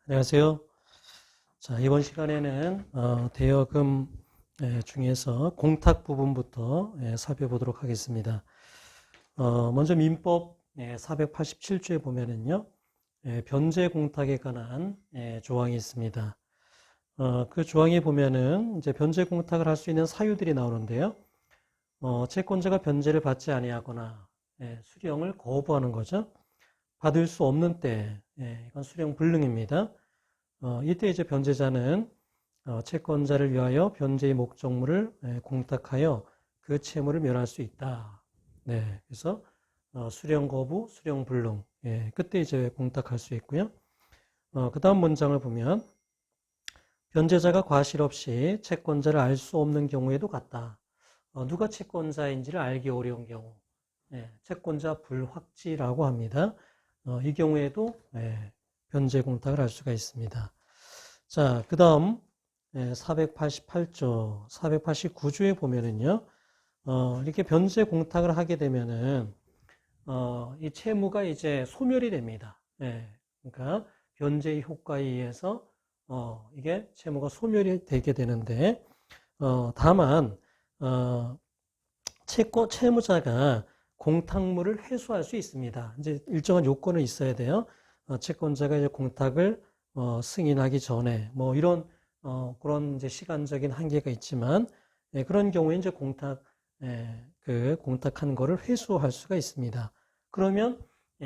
안녕하세요. 자, 이번 시간에는 대여금 중에서 공탁 부분부터 살펴보도록 하겠습니다. 먼저 민법 487조에 보면은요, 변제 공탁에 관한 조항이 있습니다. 그 조항에 보면은 이제 변제 공탁을 할 수 있는 사유들이 나오는데요. 채권자가 변제를 받지 아니하거나 수령을 거부하는 거죠. 받을 수 없는 때, 이건 수령 불능입니다. 이때 이제 변제자는 채권자를 위하여 변제의 목적물을 공탁하여 그 채무를 면할 수 있다. 네, 그래서 수령 거부, 수령 불능. 그때 이제 공탁할 수 있고요. 그 다음 문장을 보면 변제자가 과실 없이 채권자를 알 수 없는 경우에도 같다. 누가 채권자인지를 알기 어려운 경우, 채권자 불확지라고 합니다. 이 경우에도 변제 공탁을 할 수가 있습니다. 자, 그 다음 488조, 489조에 보면은요, 이렇게 변제 공탁을 하게 되면은 이 채무가 이제 소멸이 됩니다. 그러니까 변제의 효과에 의해서 이게 채무가 소멸이 되게 되는데, 다만 채무자가 공탁물을 회수할 수 있습니다. 이제 일정한 요건은 있어야 돼요. 채권자가 이제 공탁을 승인하기 전에 뭐 이런 그런 이제 시간적인 한계가 있지만 그런 경우에 이제 그 공탁한 거를 회수할 수가 있습니다. 그러면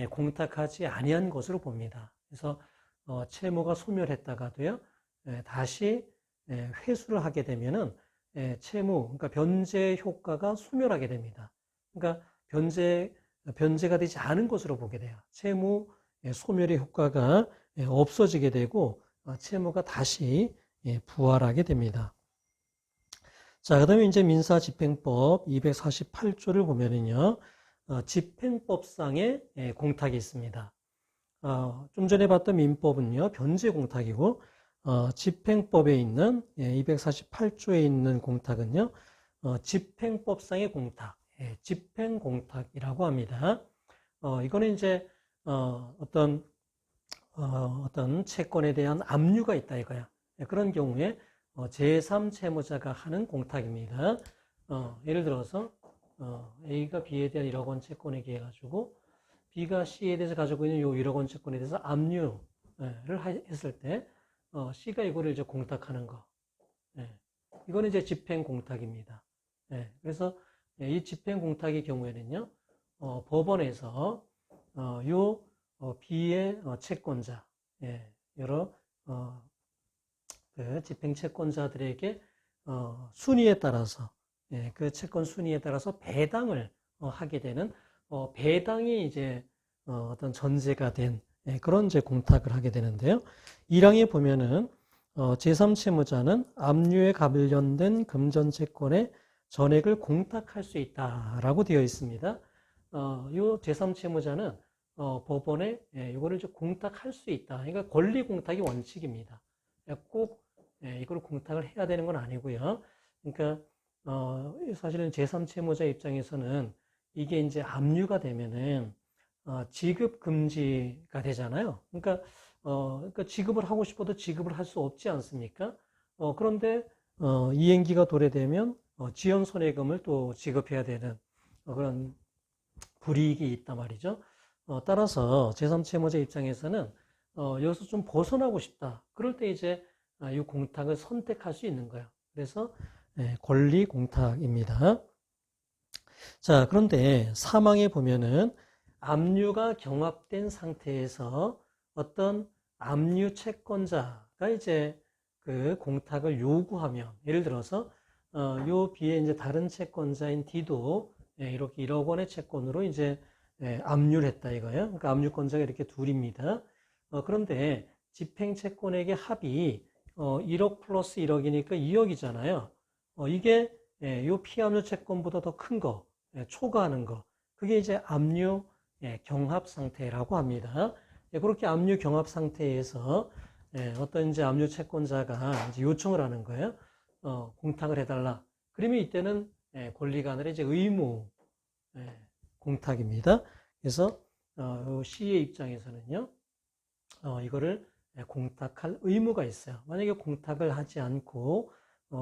공탁하지 아니한 것으로 봅니다. 그래서 채무가 소멸했다가도요 다시 회수를 하게 되면은 그러니까 변제 효과가 소멸하게 됩니다. 그러니까 변제가 되지 않은 것으로 보게 돼요. 채무 소멸의 효과가 없어지게 되고 채무가 다시 부활하게 됩니다. 자, 그다음에 이제 민사집행법 248조를 보면은요, 집행법상의 공탁이 있습니다. 좀 전에 봤던 민법은요, 변제 공탁이고, 집행법에 있는 248조에 있는 공탁은요, 집행법상의 공탁, 집행공탁이라고 합니다. 이거는 이제 어떤 채권에 대한 압류가 있다 이거야. 그런 경우에 제3채무자가 하는 공탁입니다. 예를 들어서 A가 B에 대한 1억 원 채권에게 해가지고 B가 C에 대해서 가지고 있는 요 1억 원 채권에 대해서 압류를 했을 때 C가 이거를 이제 공탁하는 거. 이거는 이제 집행 공탁입니다. 그래서 이 집행 공탁의 경우에는요, 법원에서 요 B의 채권자, 여러 그 집행 채권자들에게 순위에 따라서 그 채권 순위에 따라서 배당을 하게 되는 배당이 이제 어떤 전제가 된 그런 이제 공탁을 하게 되는데요. 1항에 보면은 제3채무자는 압류에 관련된 금전채권의 전액을 공탁할 수 있다라고 되어 있습니다. 이 제3채무자는 법원에 이거를 이제 공탁할 수 있다. 그러니까 권리 공탁이 원칙입니다. 꼭 이걸 공탁을 해야 되는 건 아니고요. 그러니까 사실은 제3채무자 입장에서는 이게 이제 압류가 되면은 지급 금지가 되잖아요. 그러니까 지급을 하고 싶어도 지급을 할 수 없지 않습니까? 그런데 이행기가 도래되면 지연 손해금을 또 지급해야 되는 그런 불이익이 있단 말이죠. 따라서 제3채무자 입장에서는 여기서 좀 벗어나고 싶다. 그럴 때 이제 이 공탁을 선택할 수 있는 거예요. 그래서 권리 공탁입니다. 자, 그런데 사망에 보면은 압류가 경합된 상태에서 어떤 압류 채권자가 이제 그 공탁을 요구하면, 예를 들어서 요 B에 이제 다른 채권자인 D도 이렇게 1억 원의 채권으로 이제 압류를 했다 이거예요. 그러니까 압류권자가 이렇게 둘입니다. 그런데 집행채권액의 합이 1억 플러스 1억이니까 2억이잖아요. 이게 요 피압류 채권보다 더 큰 거, 초과하는 거, 그게 이제 압류 경합 상태라고 합니다. 그렇게 압류 경합 상태에서 어떤 이제 압류 채권자가 이제 요청을 하는 거예요. 공탁을 해달라. 그러면 이때는 권리가 아니라 이제 의무 공탁입니다. 그래서 C의 입장에서는요, 이거를 공탁할 의무가 있어요. 만약에 공탁을 하지 않고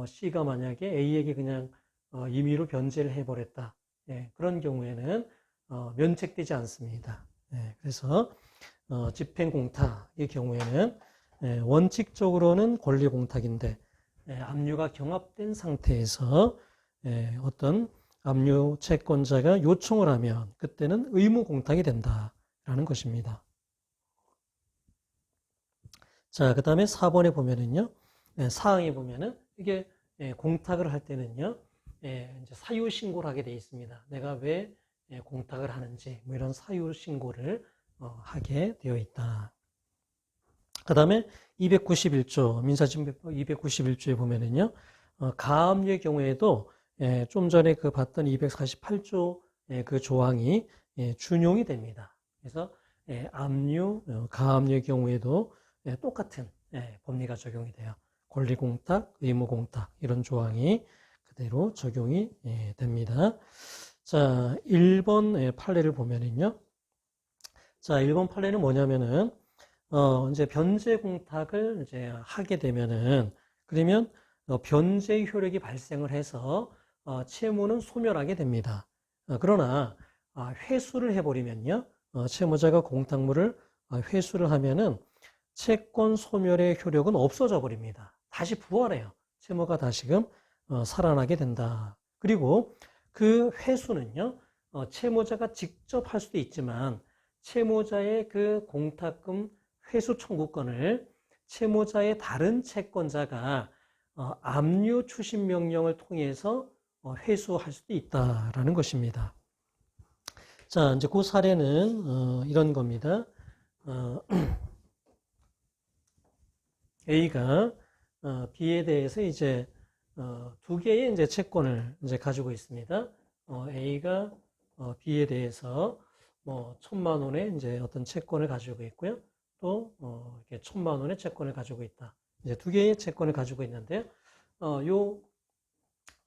C가 만약에 A에게 그냥 임의로 변제를 해버렸다. 그런 경우에는 면책되지 않습니다. 그래서 집행공탁의 경우에는 원칙적으로는 권리공탁인데 압류가 경합된 상태에서 어떤 압류 채권자가 요청을 하면 그때는 의무공탁이 된다라는 것입니다. 자, 그 다음에 4번에 보면은요, 사항에 보면은 이게 공탁을 할 때는요, 이제 사유 신고를 하게 되어 있습니다. 내가 왜 공탁을 하는지 뭐 이런 사유 신고를 하게 되어 있다. 그 다음에 291조 민사집행법 291조에 보면은요, 가압류의 경우에도 좀 전에 그 봤던 248조 그 조항이 준용이 됩니다. 그래서 압류, 가압류의 경우에도 똑같은 법리가 적용이 돼요. 권리공탁, 의무공탁 이런 조항이 그대로 적용이 됩니다. 자, 1번 판례를 보면은요. 자, 1번 판례는 뭐냐면은 이제 변제 공탁을 이제 하게 되면은 그러면 변제 효력이 발생을 해서 채무는 소멸하게 됩니다. 그러나 회수를 해버리면요, 채무자가 공탁물을 회수를 하면은 채권 소멸의 효력은 없어져 버립니다. 다시 부활해요. 채무가 다시금 살아나게 된다. 그리고 그 회수는요, 채무자가 직접 할 수도 있지만 채무자의 그 공탁금 회수 청구권을 채무자의 다른 채권자가 압류 추심 명령을 통해서 회수할 수도 있다라는 것입니다. 자, 이제 그 사례는 이런 겁니다. A가 B에 대해서 이제 두 개의 이제 채권을 이제 가지고 있습니다. A가 B에 대해서 뭐 1,000만 원의 이제 어떤 채권을 가지고 있고요. 또 이렇게 1,000만 원의 채권을 가지고 있다. 이제 두 개의 채권을 가지고 있는데요. 요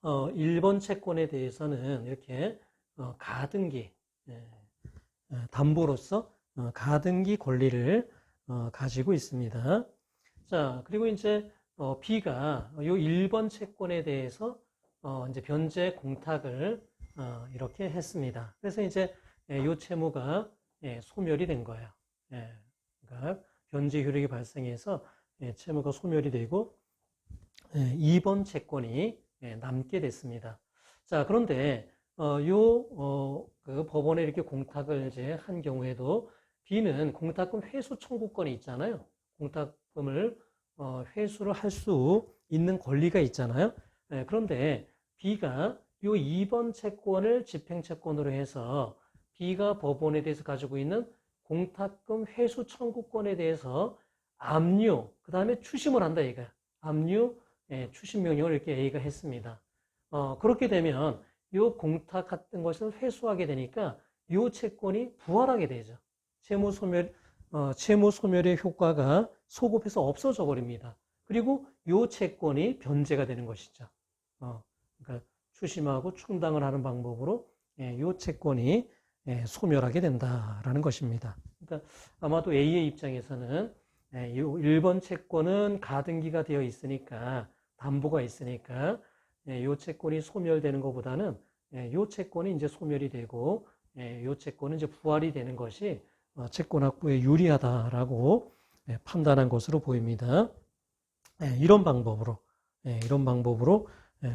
1번 채권에 대해서는 이렇게 가등기 담보로서 가등기 권리를 가지고 있습니다. 자, 그리고 이제 B가 요 1번 채권에 대해서 이제 변제 공탁을 이렇게 했습니다. 그래서 이제 요 채무가 소멸이 된 거예요. 그러니까 변제 효력이 발생해서 채무가 소멸이 되고 2번 채권이 남게 됐습니다. 자, 그런데 그 법원에 이렇게 공탁을 이제 한 경우에도 B는 공탁금 회수 청구권이 있잖아요. 공탁금을 회수를 할 수 있는 권리가 있잖아요. 그런데 B가 요 2번 채권을 집행채권으로 해서 B가 법원에 대해서 가지고 있는 공탁금 회수 청구권에 대해서 압류, 그 다음에 추심을 한다, 얘가. 압류, 추심 명령을 이렇게 A가 했습니다. 그렇게 되면 요 공탁 같은 것을 회수하게 되니까 요 채권이 부활하게 되죠. 채무 소멸의 효과가 소급해서 없어져 버립니다. 그리고 요 채권이 변제가 되는 것이죠. 그러니까 추심하고 충당을 하는 방법으로 요 채권이 소멸하게 된다라는 것입니다. 그러니까 아마도 A의 입장에서는 이 1번 채권은 가등기가 되어 있으니까 담보가 있으니까 이 채권이 소멸되는 것보다는 이 채권이 이제 소멸이 되고 이 채권은 이제 부활이 되는 것이 채권 확보에 유리하다라고 판단한 것으로 보입니다. 이런 방법으로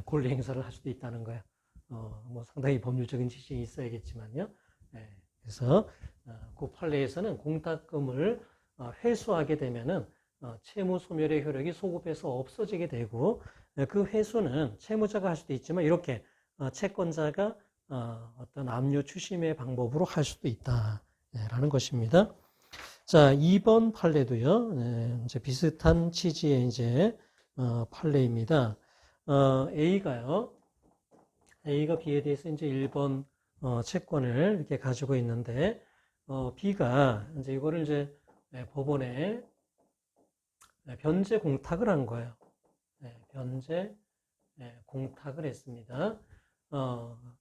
권리 행사를 할 수도 있다는 거예요. 뭐 상당히 법률적인 지식이 있어야겠지만요. 그래서 그 판례에서는 공탁금을 회수하게 되면은 채무 소멸의 효력이 소급해서 없어지게 되고 그 회수는 채무자가 할 수도 있지만 이렇게 채권자가 어떤 압류 추심의 방법으로 할 수도 있다라는 것입니다. 자, 2번 판례도요. 이제 비슷한 취지의 이제 판례입니다. A가 B에 대해서 이제 1번 채권을 이렇게 가지고 있는데 B가 이제 이거를 이제 법원에 변제 공탁을 한 거예요. 변제 공탁을 했습니다.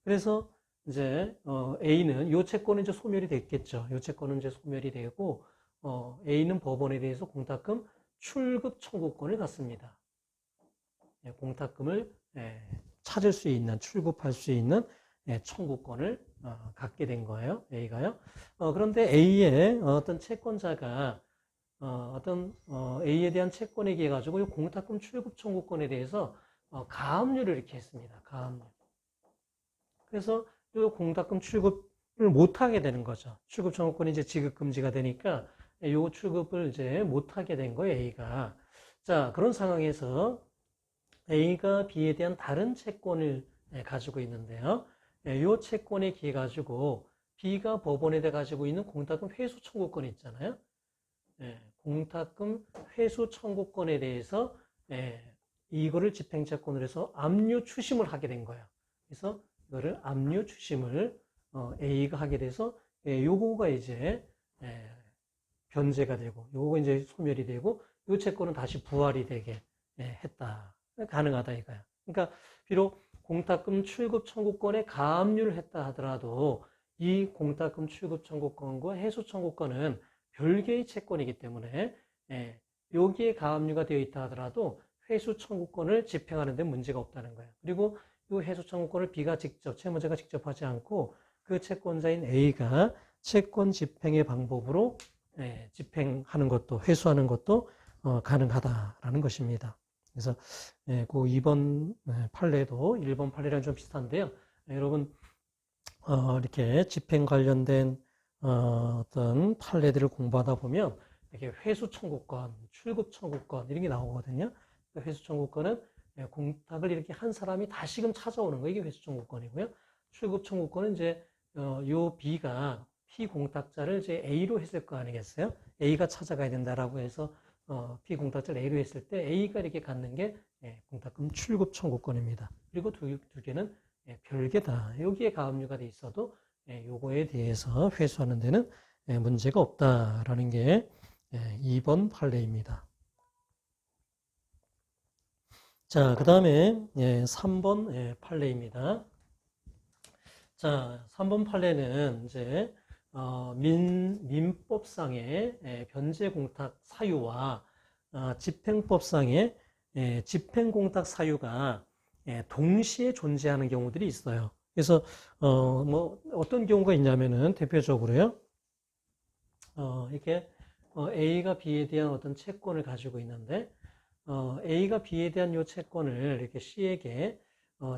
그래서 이제 A는 요 채권은 이제 소멸이 됐겠죠. 요 채권은 이제 소멸이 되고 A는 법원에 대해서 공탁금 출급 청구권을 갖습니다. 공탁금을 찾을 수 있는, 출급할 수 있는 청구권을 갖게 된 거예요. A가요. 그런데 A의 어떤 채권자가 A에 대한 채권에 의해 가지고 이 공탁금 출급 청구권에 대해서 가압류를 이렇게 했습니다. 가압류. 그래서 이 공탁금 출급을 못하게 되는 거죠. 출급 청구권이 이제 지급 금지가 되니까 이 출급을 이제 못하게 된 거예요. A가. 자, 그런 상황에서 A가 B에 대한 다른 채권을 가지고 있는데요. 이 채권에 기해 가지고 B가 법원에 대 가지고 있는 공탁금 회수 청구권이 있잖아요. 공탁금 회수 청구권에 대해서 이거를 집행채권으로 해서 압류 추심을 하게 된 거예요. 그래서 이거를 압류 추심을 A가 하게 돼서 요거가 이제 변제가 되고 요거 이제 소멸이 되고 요 채권은 다시 부활이 되게 했다. 가능하다 이거야. 그러니까 비록 공탁금 출급 청구권에 가압류를 했다 하더라도 이 공탁금 출급 청구권과 해소 청구권은 별개의 채권이기 때문에 여기에 가압류가 되어 있다 하더라도 회수 청구권을 집행하는 데 문제가 없다는 거예요. 그리고 이 회수 청구권을 B가 직접, 채무자가 직접 하지 않고 그 채권자인 A가 채권 집행의 방법으로 집행하는 것도, 회수하는 것도 가능하다라는 것입니다. 그래서 그 2번 판례도 1번 판례랑 좀 비슷한데요. 여러분 이렇게 집행 관련된 어떤 판례들을 공부하다 보면 이렇게 회수 청구권, 출급 청구권 이런 게 나오거든요. 회수 청구권은 공탁을 이렇게 한 사람이 다시금 찾아오는 거, 이게 회수 청구권이고요. 출급 청구권은 이제 요 B가 피공탁자를 이제 A로 했을 거 아니겠어요? A가 찾아가야 된다라고 해서 피공탁자를 A로 했을 때 A가 이렇게 갖는 게 공탁금 출급 청구권입니다. 그리고 두 개는 별개다. 여기에 가압류가 돼 있어도 요거에 대해서 회수하는 데는 문제가 없다라는 게 2번 판례입니다. 자, 그 다음에 3번 판례입니다. 자, 3번 판례는 이제 민법상의 변제공탁 사유와 집행법상의 집행공탁 사유가 동시에 존재하는 경우들이 있어요. 그래서 뭐 어떤 경우가 있냐면은 대표적으로요. 이렇게 A가 B에 대한 어떤 채권을 가지고 있는데 A가 B에 대한 이 채권을 이렇게 C에게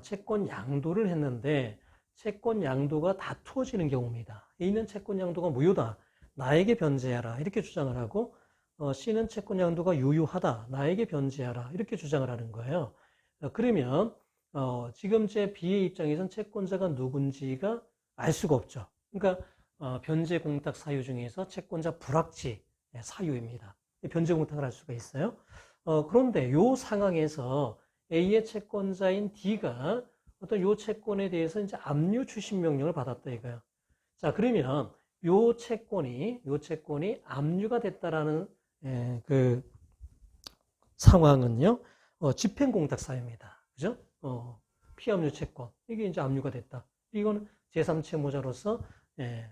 채권 양도를 했는데 채권 양도가 다투어지는 경우입니다. A는 채권 양도가 무효다. 나에게 변제하라. 이렇게 주장을 하고 C는 채권 양도가 유효하다. 나에게 변제하라. 이렇게 주장을 하는 거예요. 그러면 지금 제 B의 입장에서는 채권자가 누군지가 알 수가 없죠. 그러니까 변제 공탁 사유 중에서 채권자 불확지 사유입니다. 변제 공탁을 할 수가 있어요. 그런데 이 상황에서 A의 채권자인 D가 어떤 요 채권에 대해서 이제 압류 추심 명령을 받았다 이거예요. 자, 그러면 요 채권이 압류가 됐다라는 그 상황은요, 집행공탁 사유입니다. 그죠? 피압류 채권. 이게 이제 압류가 됐다. 이거는 제3채무자로서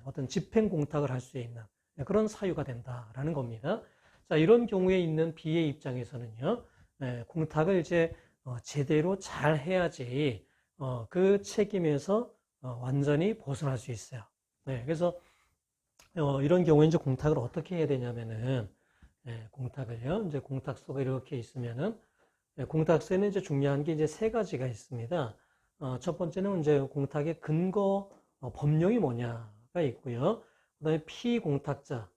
어떤 집행공탁을 할 수 있는 그런 사유가 된다라는 겁니다. 자, 이런 경우에 있는 B의 입장에서는요, 공탁을 이제 제대로 잘 해야지 그 책임에서 완전히 벗어날 수 있어요. 그래서 이런 경우에 이제 공탁을 어떻게 해야 되냐면은 공탁을요, 이제 공탁서가 이렇게 있으면은 공탁서에는 이제 중요한 게 이제 세 가지가 있습니다. 첫 번째는 이제 공탁의 근거 법령이 뭐냐가 있고요. 그다음에 피공탁자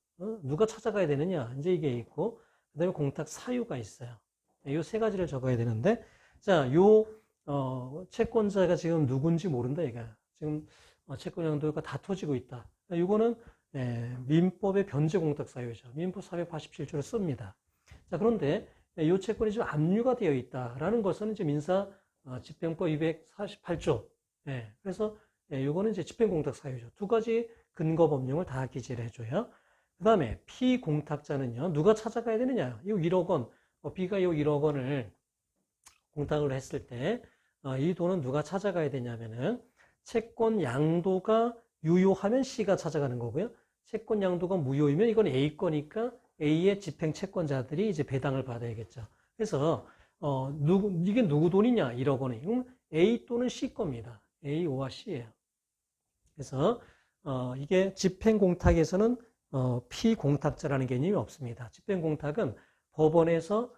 누가 찾아가야 되느냐 이제 이게 있고, 그다음에 공탁 사유가 있어요. 이 세 가지를 적어야 되는데, 자, 요 채권자가 지금 누군지 모른다 이거야. 지금 채권 양도가 다투어지고 있다. 이거는 민법의 변제 공탁 사유죠. 민법 487조를 씁니다. 자, 그런데 이 채권이 지금 압류가 되어 있다라는 것은 이제 민사 집행법 248조. 그래서 이거는 이제 집행공탁 사유죠. 두 가지 근거 법령을 다 기재를 해줘요. 그 다음에 피공탁자는요, 누가 찾아가야 되느냐? 이 1억 원, B가 이 1억 원을 공탁을 했을 때, 이 돈은 누가 찾아가야 되냐면은, 채권 양도가 유효하면 C가 찾아가는 거고요. 채권 양도가 무효이면 이건 A 거니까 A의 집행 채권자들이 이제 배당을 받아야겠죠. 그래서 이게 누구 돈이냐? 1억 원이. 그럼 A 또는 C 겁니다. A와 C예요. 그래서 이게 집행공탁에서는 피공탁자라는 개념이 없습니다. 집행공탁은 법원에서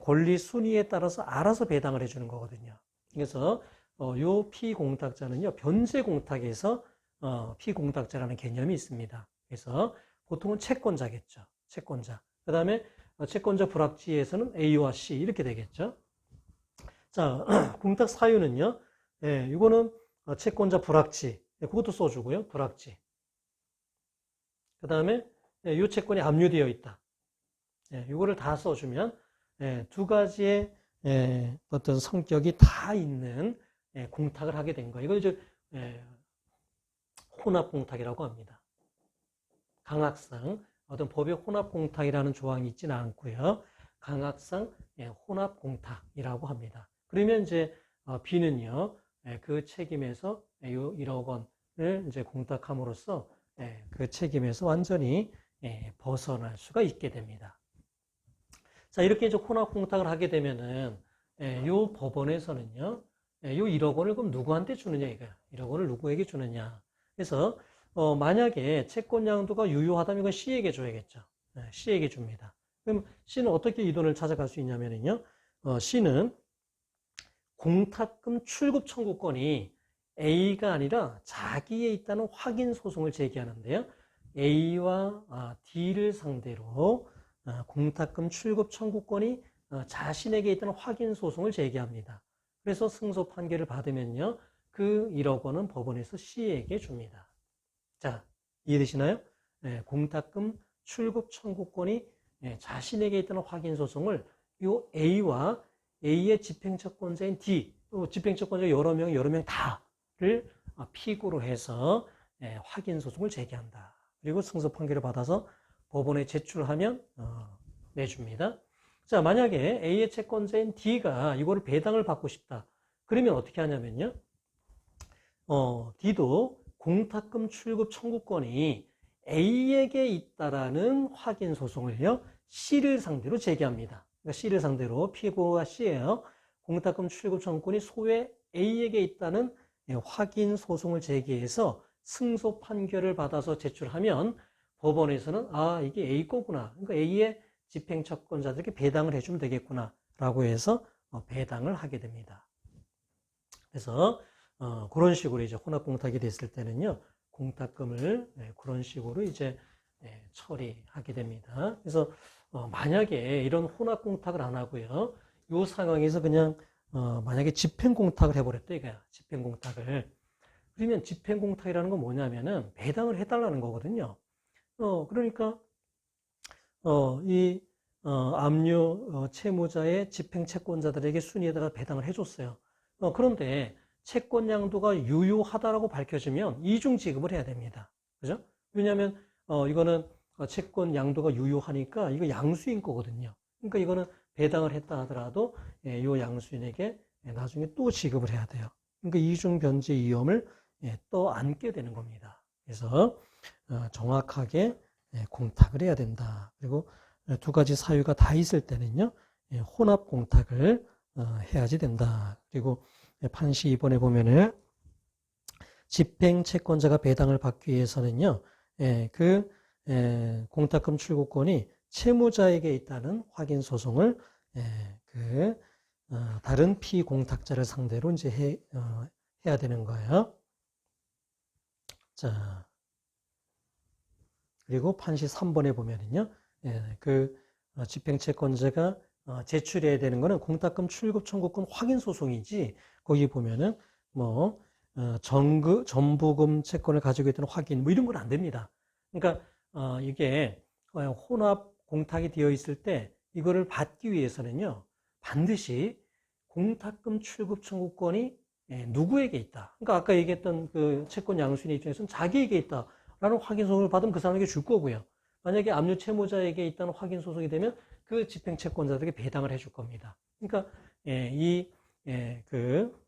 권리 순위에 따라서 알아서 배당을 해주는 거거든요. 그래서 요 피공탁자는요, 변제공탁에서 피공탁자라는 개념이 있습니다. 그래서 보통은 채권자겠죠. 채권자. 그 다음에 채권자 불합치에서는 A와 C 이렇게 되겠죠. 자, 공탁 사유는요, 이거는 채권자 불합치, 그것도 써주고요, 불합치. 그 다음에 이 채권이 압류되어 있다. 이거를 다 써주면 두 가지의 어떤 성격이 다 있는 공탁을 하게 된 거예요. 이걸 이제 혼합공탁이라고 합니다. 강학상 어떤 법의 혼합공탁이라는 조항이 있지는 않고요. 강학상 혼합공탁이라고 합니다. 그러면 이제 B는요, 그 책임에서 1억 원을 이제 공탁함으로써 그 책임에서 완전히 벗어날 수가 있게 됩니다. 자, 이렇게 이제 혼합공탁을 하게 되면은 요 법원에서는요, 요 1억 원을 그럼 누구한테 주느냐 이거야. 1억 원을 누구에게 주느냐. 그래서 만약에 채권 양도가 유효하다면 이건 C에게 줘야겠죠. C에게 줍니다. 그럼 C는 어떻게 이 돈을 찾아갈 수 있냐면요, C는 공탁금 출급 청구권이 A가 아니라 자기에 있다는 확인 소송을 제기하는데요. A와 D를 상대로 공탁금 출급 청구권이 자신에게 있다는 확인 소송을 제기합니다. 그래서 승소 판결을 받으면요, 그 1억 원은 법원에서 C에게 줍니다. 자, 이해되시나요? 공탁금 출급 청구권이 자신에게 있다는 확인 소송을 이 A와 A의 집행채권자인 D, 또 집행채권자 여러 명 다를 피고로 해서 확인 소송을 제기한다. 그리고 승소 판결을 받아서 법원에 제출하면 내줍니다. 자, 만약에 A의 채권자인 D가 이거를 배당을 받고 싶다. 그러면 어떻게 하냐면요, D도 공탁금 출급 청구권이 A에게 있다라는 확인 소송을요, C를 상대로 제기합니다. 그러니까 C를 상대로 피고가 C예요. 공탁금 출급 청구권이 소외 A에게 있다는 확인 소송을 제기해서 승소 판결을 받아서 제출하면 법원에서는 이게 A 거구나. 그러니까 A의 집행채권자들에게 배당을 해주면 되겠구나. 라고 해서 배당을 하게 됩니다. 그래서 그런 식으로 이제 혼합공탁이 됐을 때는요, 공탁금을 그런 식으로 이제 처리하게 됩니다. 그래서 만약에 이런 혼합공탁을 안 하고요, 이 상황에서 그냥 만약에 집행공탁을 해버렸다 이거야. 집행공탁을. 그러면 집행공탁이라는 건 뭐냐면은 배당을 해달라는 거거든요. 그러니까 이 압류 채무자의 집행채권자들에게 순위에 따라 배당을 해줬어요. 그런데 채권 양도가 유효하다라고 밝혀지면 이중 지급을 해야 됩니다. 그죠? 왜냐하면 이거는 채권 양도가 유효하니까 이거 양수인 거거든요. 그러니까 이거는 배당을 했다 하더라도 이 양수인에게 나중에 또 지급을 해야 돼요. 그러니까 이중 변제 위험을 또 안게 되는 겁니다. 그래서 정확하게 공탁을 해야 된다. 그리고 두 가지 사유가 다 있을 때는요, 혼합 공탁을 해야지 된다. 그리고 판시 2번에 보면은 집행 채권자가 배당을 받기 위해서는요, 그 공탁금 출구권이 채무자에게 있다는 확인 소송을 다른 피공탁자를 상대로 이제 해야 되는 거예요. 자, 그리고 판시 3번에 보면은요, 집행채권자가 제출해야 되는 거는 공탁금 출급 청구권 확인 소송이지, 거기 보면은 전부금 채권을 가지고 있다는 확인 이런 건 안 됩니다. 그러니까 이게 혼합 공탁이 되어 있을 때 이거를 받기 위해서는요, 반드시 공탁금 출급 청구권이 누구에게 있다. 그러니까 아까 얘기했던 그 채권 양수인 입장에서는 자기에게 있다라는 확인 소송을 받으면 그 사람에게 줄 거고요. 만약에 압류 채무자에게 있다는 확인 소송이 되면 그 집행 채권자들에게 배당을 해줄 겁니다. 그러니까 그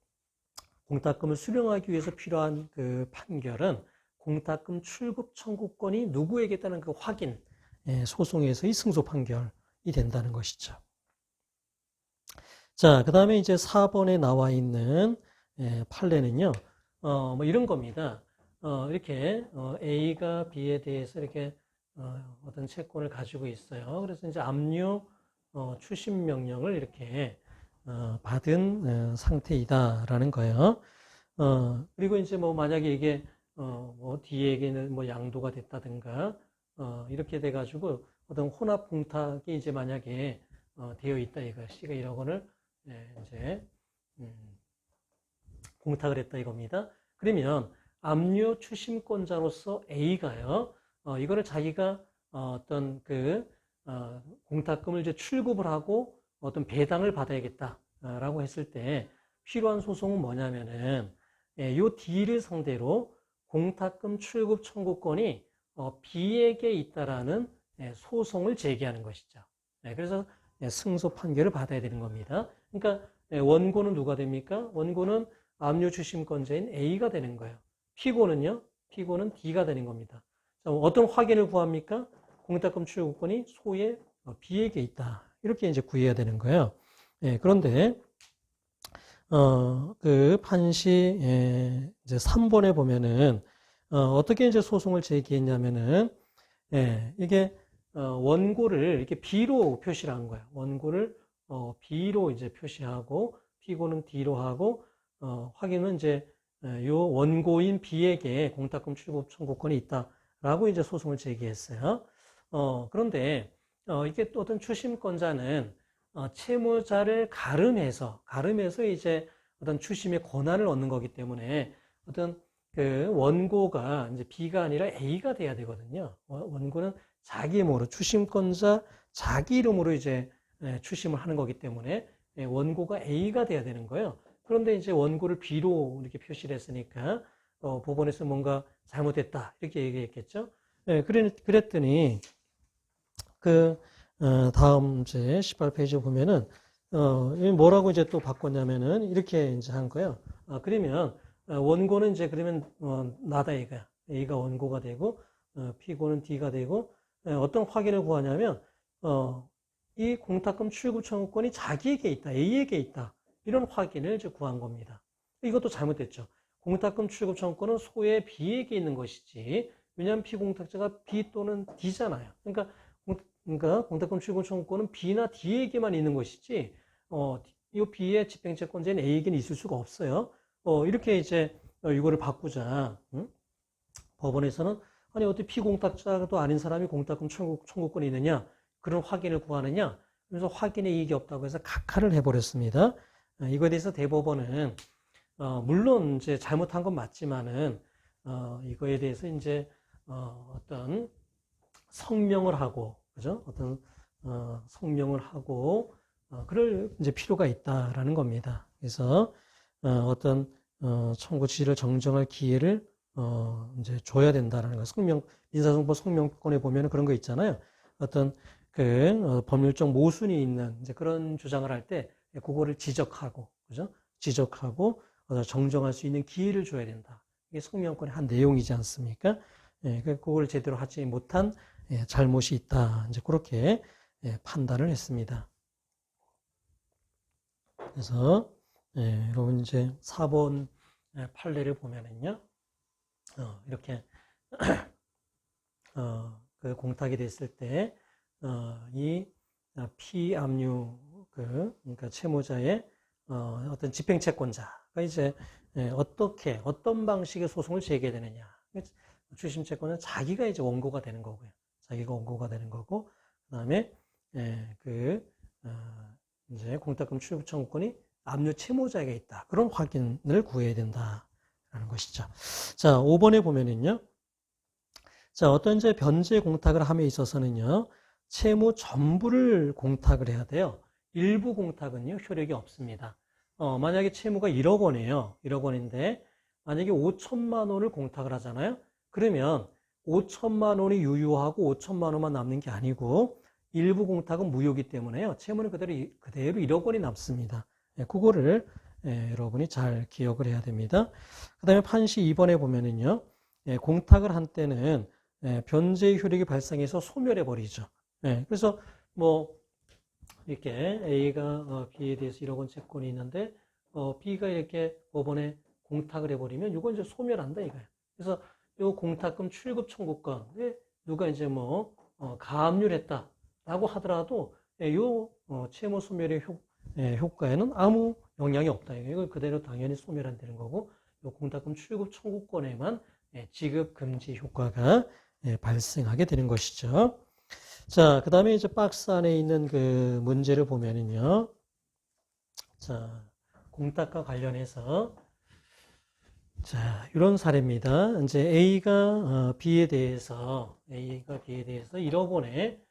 공탁금을 수령하기 위해서 필요한 그 판결은 공탁금 출급 청구권이 누구에게 있다는 그 확인, 소송에서의 승소 판결이 된다는 것이죠. 자, 그 다음에 이제 4번에 나와 있는 판례는요, 뭐 이런 겁니다. 이렇게 A가 B에 대해서 이렇게 어떤 채권을 가지고 있어요. 그래서 이제 압류 추심 명령을 이렇게 받은 상태이다라는 거예요. 그리고 이제 뭐 만약에 이게 뭐 D에게는 뭐 양도가 됐다든가 이렇게 돼가지고 어떤 혼합 공탁이 이제 만약에 되어 있다 이거 C가 1억 원을 이제 공탁을 했다 이겁니다. 그러면 압류 추심권자로서 A가요, 이거를 자기가 어떤 그 공탁금을 이제 출급을 하고 어떤 배당을 받아야겠다라고 했을 때 필요한 소송은 뭐냐면은 요 D를 상대로 공탁금 출급 청구권이 B에게 있다라는 소송을 제기하는 것이죠. 그래서 승소 판결을 받아야 되는 겁니다. 그러니까 원고는 누가 됩니까? 원고는 압류 추심권자인 A가 되는 거예요. 피고는요? 피고는 D가 되는 겁니다. 자, 어떤 확인을 구합니까? 공탁금 출구권이 소의 B에게 있다. 이렇게 이제 구해야 되는 거예요. 그런데 그 판시 이제 3번에 보면은 어떻게 이제 소송을 제기했냐면은 이게 원고를 이렇게 B로 표시를 한 거예요. 원고를 B로 이제 표시하고 피고는 D로 하고 확인은 이제 요 원고인 B에게 공탁금 출급 청구권이 있다라고 이제 소송을 제기했어요. 그런데 이게 또 어떤 추심권자는 채무자를 가름해서 이제 어떤 추심의 권한을 얻는 거기 때문에 어떤 그 원고가 이제 B가 아니라 A가 돼야 되거든요. 원고는 자기 이름으로 추심권자 자기 이름으로 이제 추심을 하는 거기 때문에 원고가 A가 돼야 되는 거예요. 그런데 이제 원고를 B로 이렇게 표시를 했으니까 법원에서 뭔가 잘못됐다 이렇게 얘기했겠죠. 그랬더니 그 다음 이제 18페이지 보면은 뭐라고 이제 또 바꿨냐면은 이렇게 이제 한 거예요. 그러면 원고는 이제 그러면 나다 A가 원고가 되고 피고는 D가 되고 어떤 확인을 구하냐면 이 공탁금 출급 청구권이 자기에게 있다, A에게 있다. 이런 확인을 이제 구한 겁니다. 이것도 잘못됐죠. 공탁금 출급 청구권은 소의 B에게 있는 것이지. 왜냐하면 피공탁자가 B 또는 D잖아요. 그러니까 공탁금 출급 청구권은 B나 D에게만 있는 것이지, 이 B의 집행채권자인 A에게는 있을 수가 없어요. 이렇게 이제 이거를 바꾸자. 법원에서는 아니 어떻게 피공탁자도 아닌 사람이 공탁금 청구권이 있느냐? 그런 확인을 구하느냐? 그래서 확인에 이익이 없다고 해서 각하를 해버렸습니다. 이거에 대해서 대법원은 물론 이제 잘못한 건 맞지만은 이거에 대해서 이제 어떤 성명을 하고 그죠? 어떤 성명을 하고 그럴 이제 필요가 있다라는 겁니다. 그래서 어떤 청구 취지를 정정할 기회를 이제 줘야 된다라는 거. 민사소송법 성명권에 보면은 그런 거 있잖아요. 어떤 그 법률적 모순이 있는 이제 그런 주장을 할 때 그거를 지적하고 그죠? 지적하고 정정할 수 있는 기회를 줘야 된다. 이게 성명권의 한 내용이지 않습니까? 그걸 제대로 하지 못한 잘못이 있다. 이제 그렇게 판단을 했습니다. 그래서 여러분 이제 4번 판례를 보면은요, 이렇게 그 공탁이 됐을 때 이 피압류 그러니까 채무자의 어떤 집행채권자가 이제 어떤 방식의 소송을 제기되느냐. 추심채권은 자기가 이제 원고가 되는 거고요. 자기가 원고가 되는 거고, 그 다음에 이제 공탁금 출급 청구권이 압류 채무자에게 있다. 그런 확인을 구해야 된다라는 것이죠. 자, 5번에 보면은요. 자, 어떤 이제 변제 공탁을 함에 있어서는요. 채무 전부를 공탁을 해야 돼요. 일부 공탁은요. 효력이 없습니다. 만약에 채무가 1억 원이에요. 1억 원인데 만약에 5천만 원을 공탁을 하잖아요. 그러면 5천만 원이 유효하고 5천만 원만 남는 게 아니고 일부 공탁은 무효이기 때문에요. 채무는 그대로 1억 원이 남습니다. 그거를 여러분이 잘 기억을 해야 됩니다. 그 다음에 판시 2번에 보면은요. 공탁을 한 때는 변제의 효력이 발생해서 소멸해 버리죠. 그래서 뭐 이렇게 A가 B에 대해서 1억 원 채권이 있는데 B가 이렇게 법원에 공탁을 해버리면 이건 이제 소멸한다 이거예요. 그래서 이 공탁금 출급 청구권에 누가 이제 뭐 가압류를 했다라고 하더라도 이 채무 소멸의 효과에는 아무 영향이 없다. 이걸 그대로 당연히 소멸한다는 거고, 이 공탁금 출급 청구권에만 지급 금지 효과가 발생하게 되는 것이죠. 자, 그 다음에 이제 박스 안에 있는 그 문제를 보면은요. 자, 공탁과 관련해서 자, 이런 사례입니다. 이제 A가 B에 대해서 1억 원의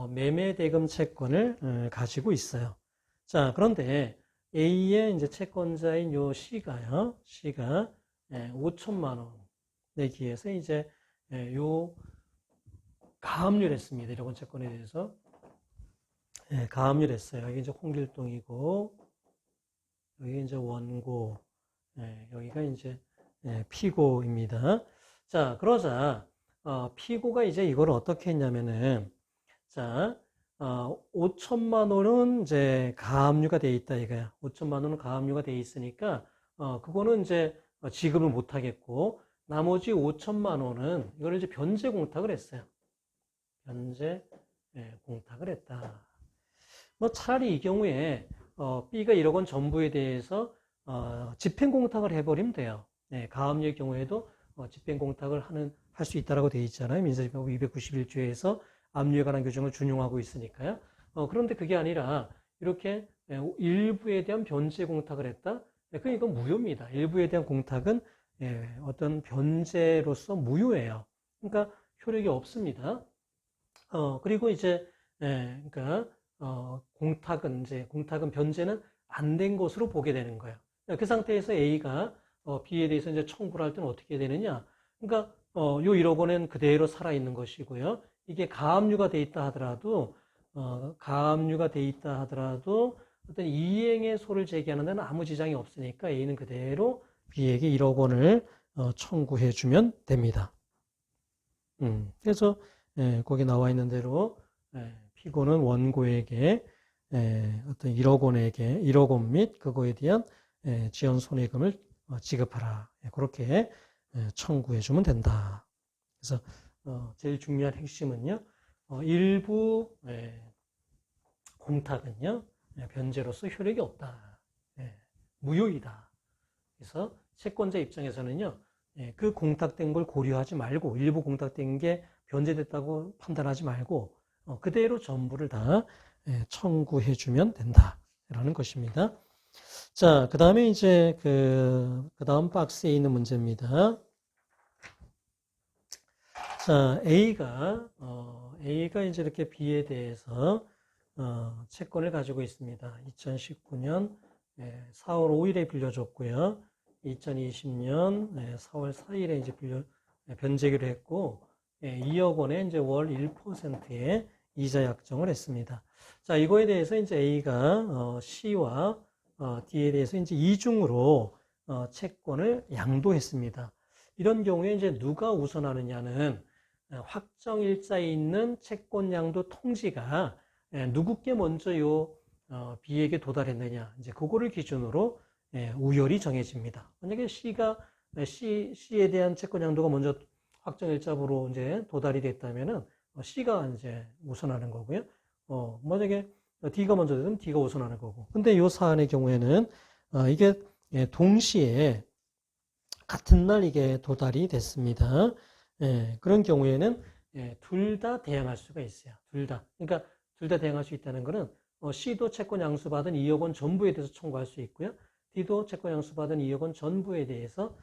매매 대금 채권을 가지고 있어요. 자, 그런데 A의 이제 채권자인 요 C가 5천만 원 내기 위해서 이제 요 가압류를 했습니다. 1억 원 채권에 대해서 가압류를 했어요. 여기 이제 홍길동이고 여기 이제 원고, 여기가 이제 피고입니다. 자, 그러자 피고가 이제 이걸 어떻게 했냐면은, 자, 5천만 원은 이제 가압류가 돼 있다 이거야. 5천만 원은 가압류가 돼 있으니까 그거는 이제 지급을 못 하겠고, 나머지 5천만 원은 이걸 이제 변제 공탁을 했어요. 변제 공탁을 했다. 뭐 차라리 이 경우에 B가 1억 원 전부에 대해서 집행공탁을 해버리면 돼요. 가압류의 경우에도 집행공탁을 할 수 있다라고 되어 있잖아요. 민사집행법 291조에서 압류에 관한 규정을 준용하고 있으니까요. 그런데 그게 아니라 이렇게 일부에 대한 변제 공탁을 했다. 그러니까 이건 무효입니다. 일부에 대한 공탁은 어떤 변제로서 무효예요. 그러니까 효력이 없습니다. 그리고 이제 그러니까 공탁은 변제는 안 된 것으로 보게 되는 거예요. 그 상태에서 A가 B에 대해서 이제 청구를 할 때는 어떻게 되느냐? 그러니까 요 1억 원은 그대로 살아 있는 것이고요. 이게 가압류가 돼 있다 하더라도 어떤 이행의 소를 제기하는 데는 아무 지장이 없으니까 A는 그대로 B에게 1억 원을 청구해 주면 됩니다. 그래서 거기 나와 있는 대로 피고는 원고에게 어떤 1억 원 및 그거에 대한 지연 손해금을 지급하라. 그렇게 청구해 주면 된다. 그래서 제일 중요한 핵심은요. 일부 공탁은요. 변제로서 효력이 없다. 무효이다. 그래서 채권자 입장에서는요. 그 공탁된 걸 고려하지 말고 일부 공탁된 게 변제됐다고 판단하지 말고 그대로 전부를 다 청구해 주면 된다라는 것입니다. 자, 그 다음에 이제 그 다음 박스에 있는 문제입니다. 자, A가 이제 이렇게 B에 대해서 채권을 가지고 있습니다. 2019년 4월 5일에 빌려줬고요. 2020년 4월 4일에 이제 변제기로 했고, 2억 원에 이제 월 1%의 이자 약정을 했습니다. 자, 이거에 대해서 이제 A가 C와 D에 대해서 이제 이중으로 채권을 양도했습니다. 이런 경우에 이제 누가 우선하느냐는 확정일자에 있는 채권 양도 통지가 누구께 먼저 B에게 도달했느냐, 이제 그거를 기준으로 우열이 정해집니다. 만약에 C에 대한 채권 양도가 먼저 확정일자로 이제 도달이 됐다면은 C가 이제 우선하는 거고요. 만약에 D가 먼저 되면 D가 우선하는 거고. 근데 이 사안의 경우에는 이게 동시에 같은 날 이게 도달이 됐습니다. 그런 경우에는 둘 다 대항할 수가 있어요. 둘 다. 그러니까 둘 다 대항할 수 있다는 거는 C도 채권 양수받은 2억 원 전부에 대해서 청구할 수 있고요. D도 채권 양수받은 2억 원 전부에 대해서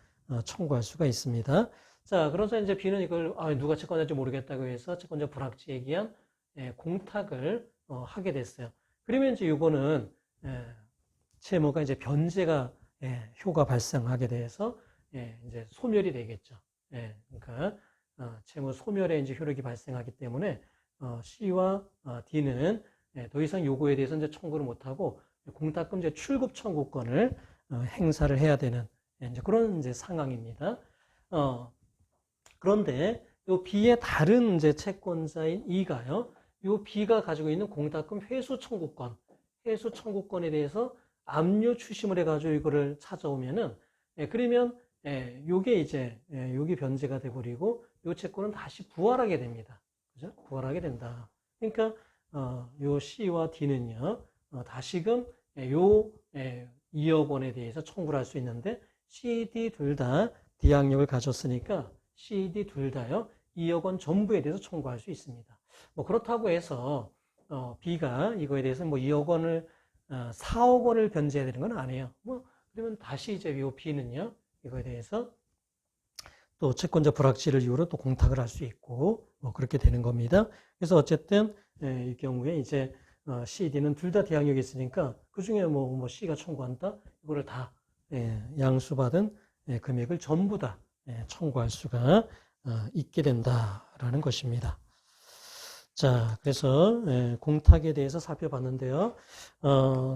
청구할 수가 있습니다. 자, 그래서 이제 B는 이걸 누가 채권자인지 모르겠다고 해서 채권자 불합치에 의한 공탁을 하게 됐어요. 그러면 이제 이거는 채무가 이제 변제가 효가 발생하게 돼서 이제 소멸이 되겠죠. 그러니까 채무 소멸의 이제 효력이 발생하기 때문에 C와 D는 더 이상 요구에 대해서 이제 청구를 못하고 공탁금 이제 출급 청구권을 행사를 해야 되는 이제 그런 이제 상황입니다. 그런데 요 B의 다른 이제 채권자인 E가요, 요 B가 가지고 있는 공탁금 회수 청구권에 대해서 압류 추심을 해가지고 이거를 찾아오면은, 그러면 요게 이제 요게 변제가 돼버리고 요 채권은 다시 부활하게 됩니다. 그죠? 부활하게 된다. 그러니까 요 C와 D는요, 다시금 요 2억 원에 대해서 청구를 할 수 있는데, C, D 둘 다 D항력을 가졌으니까 C, D 둘 다요 2억 원 전부에 대해서 청구할 수 있습니다. 뭐 그렇다고 해서 B가 이거에 대해서 뭐 2억 원을 4억 원을 변제해야 되는 건 아니에요. 뭐 그러면 다시 이제 요 B는요 이거에 대해서 또 채권자 불확실을 이유로 또 공탁을 할 수 있고 뭐 그렇게 되는 겁니다. 그래서 어쨌든 이 경우에 이제 C, D는 둘 다 대항력이 있으니까 그 중에 뭐 C가 청구한다 이거를 다 양수받은 금액을 전부 다 청구할 수가 있게 된다라는 것입니다. 자, 그래서 공탁에 대해서 살펴봤는데요.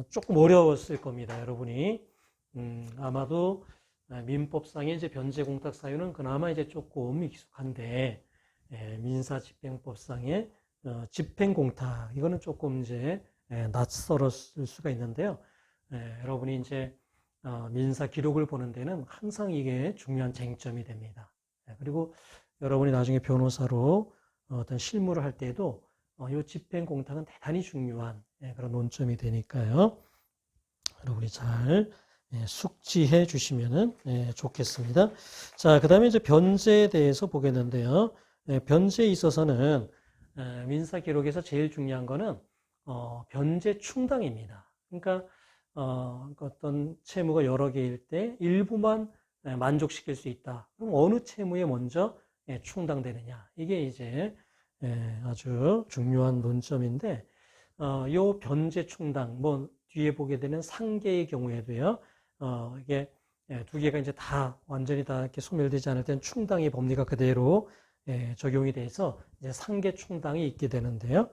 조금 어려웠을 겁니다, 여러분이. 아마도 민법상의 이제 변제 공탁 사유는 그나마 이제 조금 익숙한데, 민사집행법상의 집행 공탁 이거는 조금 이제 낯설었을 수가 있는데요. 여러분이 이제 민사 기록을 보는 데는 항상 이게 중요한 쟁점이 됩니다. 그리고 여러분이 나중에 변호사로 어떤 실무를 할 때에도 이 집행 공탁은 대단히 중요한 그런 논점이 되니까요. 여러분이 잘 숙지해 주시면 좋겠습니다. 자, 그 다음에 이제 변제에 대해서 보겠는데요. 변제에 있어서는 민사 기록에서 제일 중요한 거는 변제 충당입니다. 그러니까 어떤 채무가 여러 개일 때 일부만 만족시킬 수 있다. 그럼 어느 채무에 먼저 충당되느냐. 이게 이제 아주 중요한 논점인데, 요 변제 충당, 뭐 뒤에 보게 되는 상계의 경우에도요, 이게 두 개가 이제 다 완전히 다 이렇게 소멸되지 않을 때는 충당의 법리가 그대로 적용이 돼서 이제 상계 충당이 있게 되는데요.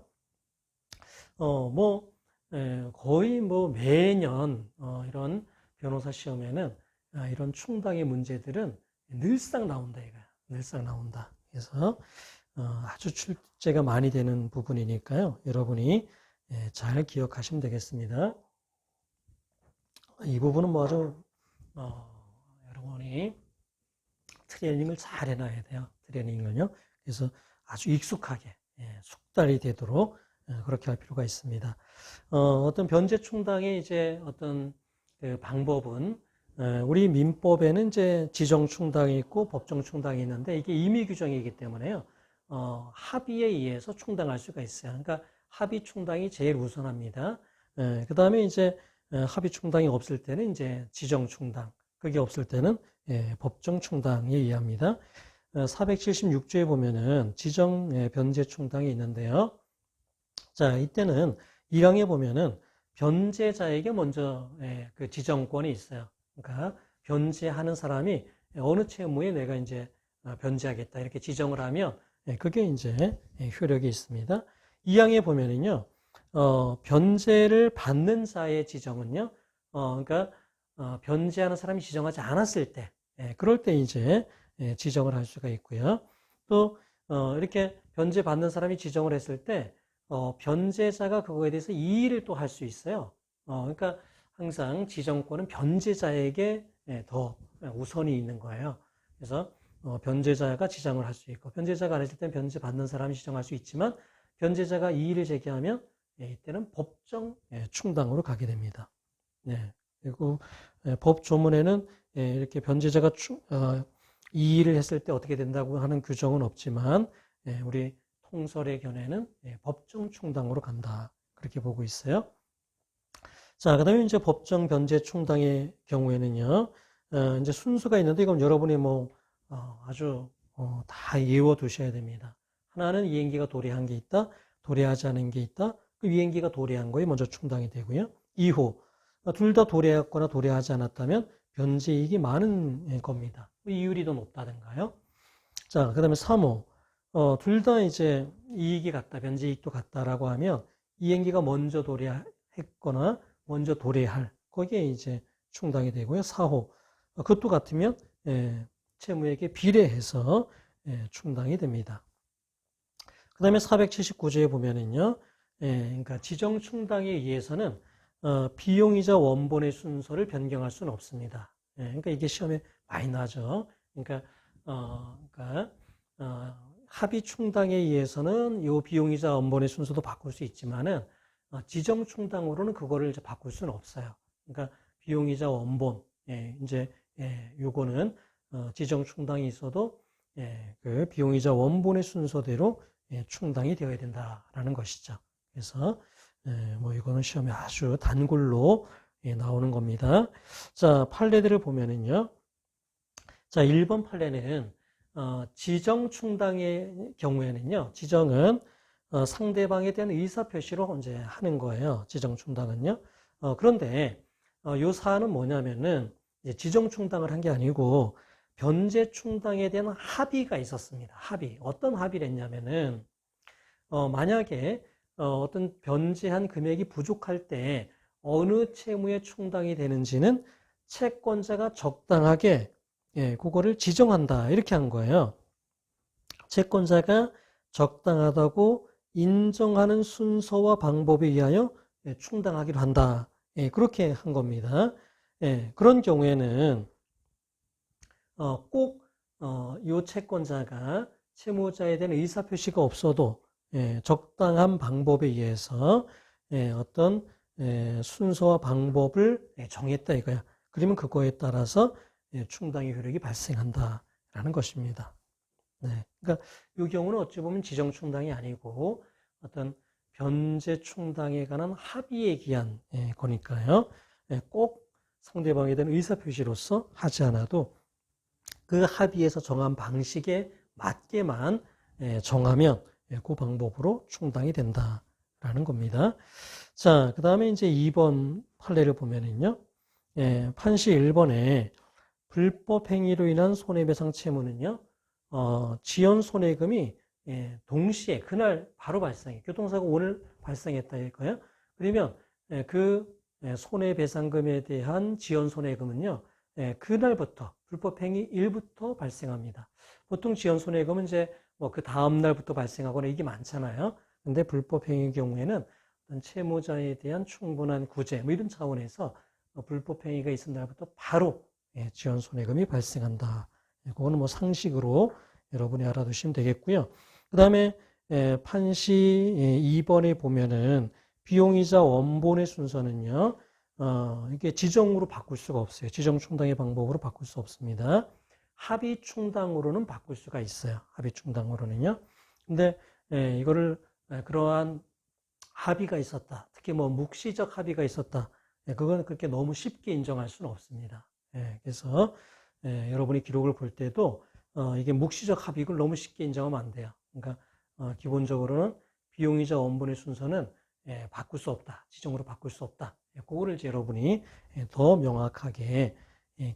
거의 뭐 매년 이런 변호사 시험에는 이런 충당의 문제들은 늘상 나온다 이거야. 늘상 나온다. 그래서 아주 출제가 많이 되는 부분이니까요. 여러분이 잘 기억하시면 되겠습니다. 이 부분은 뭐 아주 여러분이 트레이닝을 잘 해놔야 돼요. 트레이닝을요. 그래서 아주 익숙하게 숙달이 되도록 그렇게 할 필요가 있습니다. 어떤 변제 충당의 이제 어떤 그 방법은 우리 민법에는 이제 지정 충당이 있고 법정 충당이 있는데 이게 임의 규정이기 때문에요. 합의에 의해서 충당할 수가 있어요. 그러니까 합의 충당이 제일 우선합니다. 그 다음에 이제 합의 충당이 없을 때는 이제 지정 충당, 그게 없을 때는 법정 충당에 의합니다. 476조에 보면은 지정 변제 충당이 있는데요. 자, 이때는 1항에 보면은 변제자에게 먼저 그 지정권이 있어요. 그러니까 변제하는 사람이 어느 채무에 내가 이제 변제하겠다 이렇게 지정을 하면 그게 이제 효력이 있습니다. 2항에 보면은요, 변제를 받는 자의 지정은요, 그러니까 변제하는 사람이 지정하지 않았을 때, 그럴 때 이제 지정을 할 수가 있고요. 또 이렇게 변제 받는 사람이 지정을 했을 때 변제자가 그거에 대해서 이의를 또 할 수 있어요. 그러니까 항상 지정권은 변제자에게 더 우선이 있는 거예요. 그래서 변제자가 지정을 할 수 있고, 변제자가 안 했을 때는 변제 받는 사람이 지정할 수 있지만, 변제자가 이의를 제기하면 이때는 법정 충당으로 가게 됩니다. 네. 그리고 법 조문에는 이렇게 변제자가 이의를 했을 때 어떻게 된다고 하는 규정은 없지만, 우리 통설의 견해는 법정 충당으로 간다. 그렇게 보고 있어요. 자, 그 다음에 이제 법정 변제 충당의 경우에는요, 이제 순수가 있는데, 이건 여러분이 아주 다 외워 두셔야 됩니다. 하나는 이행기가 도래한 게 있다, 도래하지 않은 게 있다, 그 이행기가 도래한 거에 먼저 충당이 되고요. 2호, 둘 다 도래했거나 도래하지 않았다면 변제이익이 많은 겁니다. 이율이 더 높다든가요. 자, 그 다음에 3호, 둘 다 이제 이익이 같다, 변제이익도 같다라고 하면 이행기가 먼저 도래했거나 먼저 도래할, 거기에 이제 충당이 되고요. 4호, 그것도 같으면 채무에게 비례해서 충당이 됩니다. 그 다음에 479조에 보면은요, 그러니까 지정 충당에 의해서는 비용이자 원본의 순서를 변경할 수는 없습니다. 그러니까 이게 시험에 많이 나죠. 그러니까, 합의 충당에 의해서는 이 비용이자 원본의 순서도 바꿀 수 있지만은 지정 충당으로는 그거를 이제 바꿀 수는 없어요. 그러니까 비용이자 원본, 이제 요거는 지정 충당이 있어도 그 비용이자 원본의 순서대로 충당이 되어야 된다라는 것이죠. 그래서 뭐 이거는 시험에 아주 단골로 나오는 겁니다. 자, 판례들을 보면은요. 자, 1번 판례는 지정 충당의 경우에는요. 지정은 상대방에 대한 의사 표시로 이제 하는 거예요. 지정 충당은요. 그런데 요 사안은 뭐냐면은 지정 충당을 한 게 아니고 변제 충당에 대한 합의가 있었습니다. 합의. 어떤 합의를 했냐면은 만약에 어떤 변제한 금액이 부족할 때 어느 채무에 충당이 되는지는 채권자가 적당하게 그거를 지정한다. 이렇게 한 거예요. 채권자가 적당하다고 인정하는 순서와 방법에 의하여 충당하기로 한다. 그렇게 한 겁니다. 그런 경우에는 꼭 이 채권자가 채무자에 대한 의사표시가 없어도 적당한 방법에 의해서 어떤 순서와 방법을 정했다 이거야. 그러면 그거에 따라서 충당의 효력이 발생한다라는 것입니다. 그러니까 이 경우는 어찌 보면 지정 충당이 아니고 어떤 변제 충당에 관한 합의에 기한 거니까요. 꼭 상대방에 대한 의사표시로서 하지 않아도 그 합의에서 정한 방식에 맞게만 정하면 그 방법으로 충당이 된다라는 겁니다. 자, 그 다음에 이제 2번 판례를 보면은요. 판시 1번에 불법 행위로 인한 손해배상 채무는요. 지연 손해금이 동시에 그날 바로 발생해. 교통사고 오늘 발생했다 이거예요. 그러면 그 손해배상금에 대한 지연 손해금은요. 그날부터 불법 행위 일부터 발생합니다. 보통 지연 손해금은 이제 뭐 그 다음 날부터 발생하거나 이게 많잖아요. 근데 불법 행위의 경우에는 어떤 채무자에 대한 충분한 구제 뭐 이런 차원에서 불법 행위가 있은 날부터 바로 지연 손해금이 발생한다. 그거는 뭐 상식으로 여러분이 알아두시면 되겠고요. 그 다음에 판시 2번에 보면은 비용이자 원본의 순서는요. 이게 지정으로 바꿀 수가 없어요. 지정 충당의 방법으로 바꿀 수 없습니다. 합의 충당으로는 바꿀 수가 있어요. 합의 충당으로는요. 근데 이거를 그러한 합의가 있었다. 특히 뭐 묵시적 합의가 있었다. 그건 그렇게 너무 쉽게 인정할 수는 없습니다. 그래서 여러분이 기록을 볼 때도 이게 묵시적 합의를 너무 쉽게 인정하면 안 돼요. 그러니까 기본적으로는 비용이자 원본의 순서는 바꿀 수 없다. 지정으로 바꿀 수 없다. 그거를 이제 여러분이 더 명확하게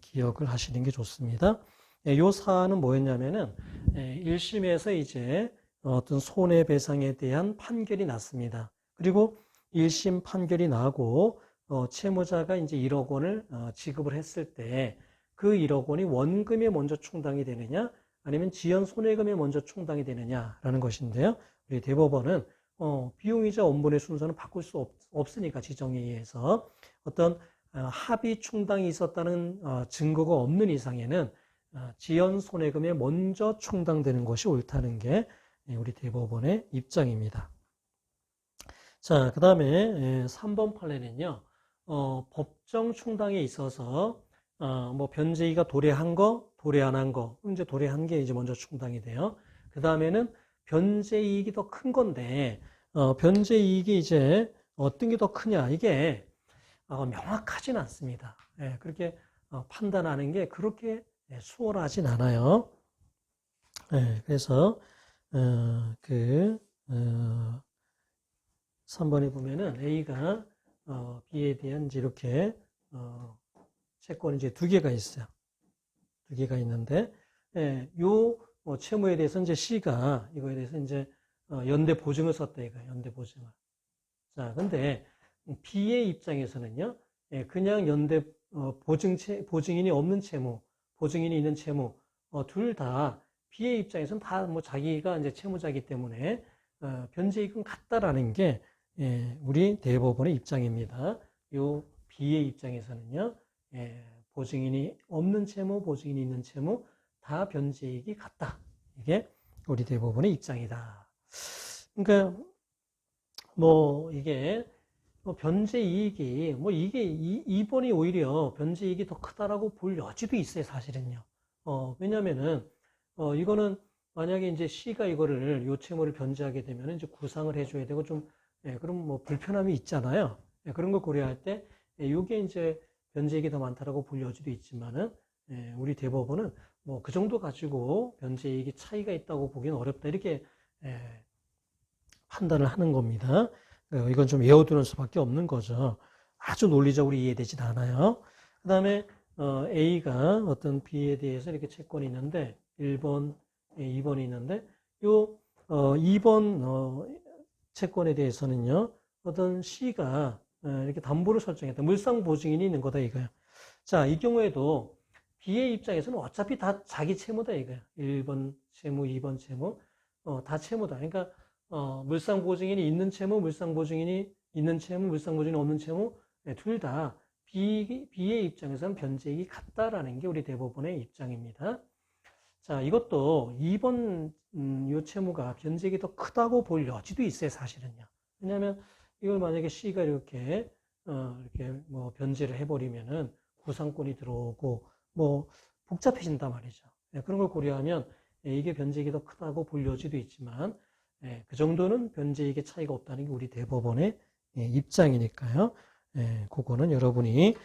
기억을 하시는 게 좋습니다. 요 사안은 뭐였냐면은 1심에서 이제 어떤 손해배상에 대한 판결이 났습니다. 그리고 1심 판결이 나고 채무자가 이제 1억 원을 지급을 했을 때 그 1억 원이 원금에 먼저 충당이 되느냐 아니면 지연 손해금에 먼저 충당이 되느냐라는 것인데요. 우리 대법원은 비용이자 원본의 순서는 바꿀 수 없으니까 지정에 의해서 어떤 합의 충당이 있었다는 증거가 없는 이상에는 지연 손해금에 먼저 충당되는 것이 옳다는 게 우리 대법원의 입장입니다. 자, 그 다음에 3번 판례는요. 법정 충당에 있어서 뭐 변제이가 도래한 거, 도래 안 한 거, 이제 도래한 게 이제 먼저 충당이 돼요. 그 다음에는 변제이익이 더 큰 건데 변제이익이 이제 어떤 게 더 크냐 이게 명확하진 않습니다. 그렇게 판단하는 게 그렇게 수월하진 않아요. 그래서 3번에 보면은 A가 B에 대한 이제 이렇게 채권이 이제 두 개가 있어요. 두 개가 있는데 요 채무에 대해서 이제 C가 이거에 대해서 이제 연대 보증을 썼다 이거예요. 연대 보증을. 자, 근데 B의 입장에서는요. 그냥 연대 보증인이 없는 채무, 보증인이 있는 채무 둘 다 B의 입장에서는 다 뭐 자기가 이제 채무자이기 때문에 변제이익은 같다라는 게 우리 대법원의 입장입니다. 요 B의 입장에서는요, 보증인이 없는 채무, 보증인이 있는 채무 다 변제이익이 같다. 이게 우리 대법원의 입장이다. 그러니까 뭐 이게 뭐 변제이익이 뭐 이게 2번이 오히려 변제이익이 더 크다라고 볼 여지도 있어요, 사실은요. 왜냐면은 이거는 만약에 이제 C가 이거를 요 채무를 변제하게 되면 이제 구상을 해줘야 되고 좀 그럼 뭐 불편함이 있잖아요. 그런 걸 고려할 때 이게 이제 변제이익이 더 많다라고 볼 여지도 있지만은 우리 대법원은 뭐 그 정도 가지고 변제이익이 차이가 있다고 보기는 어렵다 이렇게 판단을 하는 겁니다. 이건 좀 외워두는 수밖에 없는 거죠. 아주 논리적으로 이해되진 않아요. 그 다음에 A가 어떤 B에 대해서 이렇게 채권이 있는데 1번, 2번이 있는데 요 2번 채권에 대해서는요, 어떤 C가 이렇게 담보를 설정했다. 물상보증인이 있는 거다 이거야. 자, 이 경우에도 B의 입장에서는 어차피 다 자기 채무다 이거야. 1번 채무, 2번 채무, 다 채무다. 그러니까 물상보증인이 있는 채무, 물상보증인이 있는 채무, 물상보증인이 없는 채무, 둘 다 B의 입장에서는 변제이익이 같다라는 게 우리 대법원의 입장입니다. 자, 이것도 2번 요 채무가 변제이익이 더 크다고 볼 여지도 있어요, 사실은요. 왜냐하면 이걸 만약에 C가 이렇게 뭐 변제를 해버리면은 구상권이 들어오고 뭐 복잡해진단 말이죠. 그런 걸 고려하면 이게 변제이익이 더 크다고 볼 여지도 있지만 그 정도는 변제이익의 차이가 없다는 게 우리 대법원의 입장이니까요. 그거는 여러분이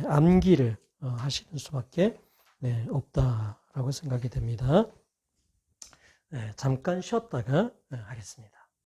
암기를 하시는 수밖에 없다라고 생각이 됩니다. 잠깐 쉬었다가 하겠습니다.